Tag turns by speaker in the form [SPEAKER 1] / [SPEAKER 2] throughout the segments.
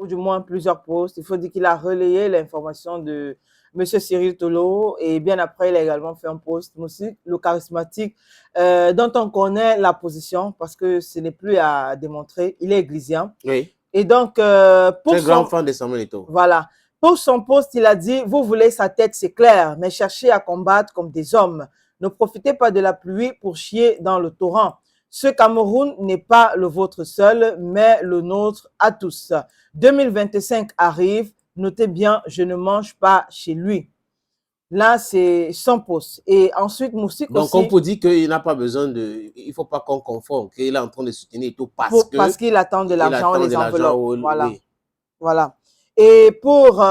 [SPEAKER 1] ou du moins plusieurs posts. Il faut dire qu'il a relayé l'information de M. Cyril Tolo et bien après, il a également fait un post, aussi le charismatique, dont on connaît la position parce que ce n'est plus à démontrer. Il est églysien.
[SPEAKER 2] Oui.
[SPEAKER 1] Et donc,
[SPEAKER 2] très grand fan de Samuel Eto'o.
[SPEAKER 1] Voilà. Pour son poste, il a dit, vous voulez sa tête, c'est clair, mais cherchez à combattre comme des hommes. Ne profitez pas de la pluie pour chier dans le torrent. Ce Cameroun n'est pas le vôtre seul, mais le nôtre à tous. 2025 arrive, notez bien, je ne mange pas chez lui. Là, c'est son poste. Et ensuite, Moustique
[SPEAKER 2] donc,
[SPEAKER 1] aussi...
[SPEAKER 2] Donc, on peut dire qu'il n'a pas besoin de... Il ne faut pas qu'on confonde, qu'il est en train de soutenir tout
[SPEAKER 1] parce qu'il attend de l'argent, les enveloppes. Voilà.
[SPEAKER 2] Oui.
[SPEAKER 1] Voilà. Et pour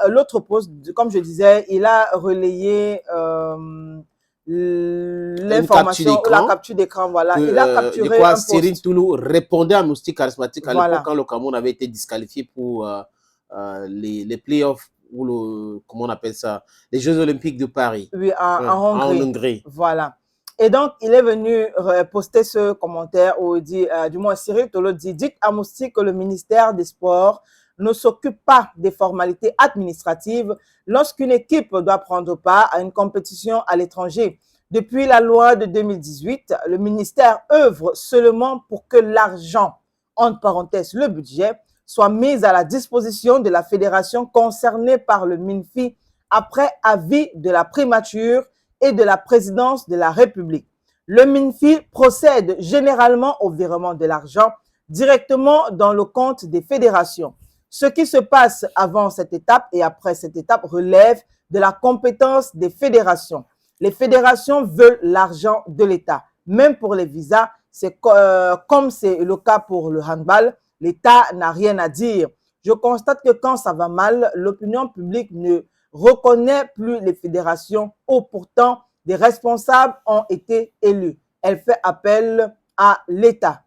[SPEAKER 1] l'autre poste, comme je disais, il a relayé l'information, la capture d'écran. Voilà. Il a capturé un post.
[SPEAKER 2] Cyril Toulou répondait à Moustique Charismatique à l'époque quand le Cameroun avait été disqualifié pour les playoffs ou comment on appelle ça, les Jeux Olympiques de Paris.
[SPEAKER 1] Oui, en
[SPEAKER 2] Hongrie.
[SPEAKER 1] Voilà. Et donc, il est venu poster ce commentaire où il dit, du moins Cyril Tolo dit, dites à Moustique que le ministère des Sports ne s'occupe pas des formalités administratives lorsqu'une équipe doit prendre part à une compétition à l'étranger. Depuis la loi de 2018, le ministère œuvre seulement pour que l'argent, entre parenthèses le budget, soit mis à la disposition de la fédération concernée par le MINFI après avis de la primature et de la présidence de la République. Le MINFI procède généralement au virement de l'argent directement dans le compte des fédérations. Ce qui se passe avant cette étape et après cette étape relève de la compétence des fédérations. Les fédérations veulent l'argent de l'État. Même pour les visas, c'est comme c'est le cas pour le handball, l'État n'a rien à dire. Je constate que quand ça va mal, l'opinion publique ne reconnaît plus les fédérations où pourtant des responsables ont été élus. Elle fait appel à l'État.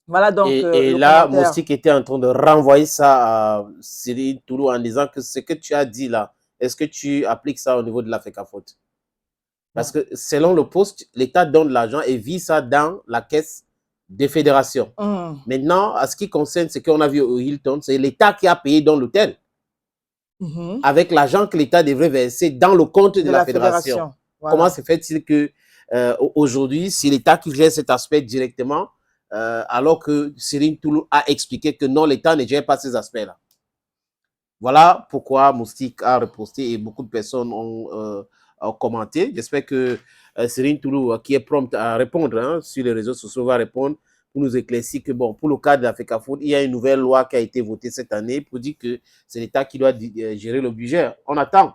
[SPEAKER 1] Voilà donc
[SPEAKER 2] et là, Moustique était en train de renvoyer ça à Cyril Toulou en disant que ce que tu as dit là, est-ce que tu appliques ça au niveau de la FECAFOOT? Parce que selon le poste, l'État donne l'argent et vit ça dans la caisse des fédérations. Maintenant, à ce qui concerne ce qu'on a vu au Hilton, c'est l'État qui a payé dans l'hôtel avec l'argent que l'État devrait verser dans le compte de la fédération. Voilà. Comment se fait-il que aujourd'hui, c'est l'État qui gère cet aspect directement alors que Cyril Toulou a expliqué que non, l'État ne gère pas ces aspects-là. Voilà pourquoi Moustique a reposté et beaucoup de personnes ont commenté. J'espère que Cyril Toulou, qui est prompt à répondre sur les réseaux sociaux, va répondre pour nous éclaircir que, bon, pour le cas de la FECAFOOT, il y a une nouvelle loi qui a été votée cette année pour dire que c'est l'État qui doit gérer le budget. On attend.